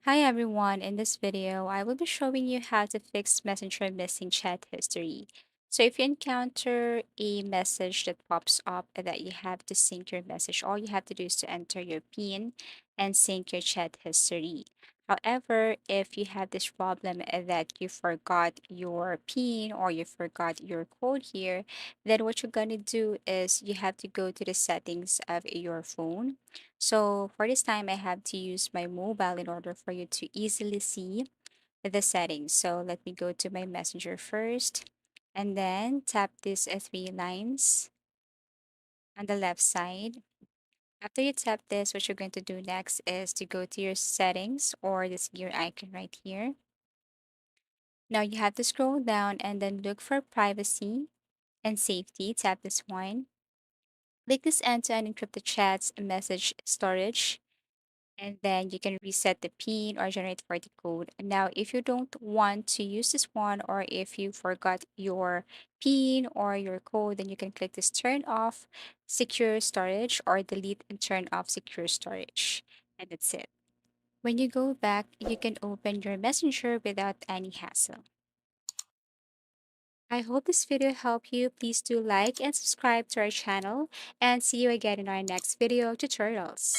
Hi everyone, in this video, I will be showing you how to fix Messenger missing chat history. So if you encounter a message that pops up that you have to sync your message, all you have to do is to enter your PIN and sync your chat history. However, if you have this problem that you forgot your PIN or you forgot your code here, then what you're gonna do is you have to go to the settings of your phone. So for this time, I have to use my mobile in order for you to easily see the settings. So let me go to my messenger first and then tap these three lines on the left side. After you tap this, what you're going to do next is to go to your settings or this gear icon right here. Now you have to scroll down and then look for privacy and safety. Tap this one. Click this end-to-end encrypted chats and message storage, and then you can reset the pin or generate for the code. Now, if you don't want to use this one, or if you forgot your pin or your code, then you can click this turn off secure storage or delete and turn off secure storage. And that's it. When you go back, you can open your messenger without any hassle. I hope this video helped you. Please do like and subscribe to our channel and see you again in our next video tutorials.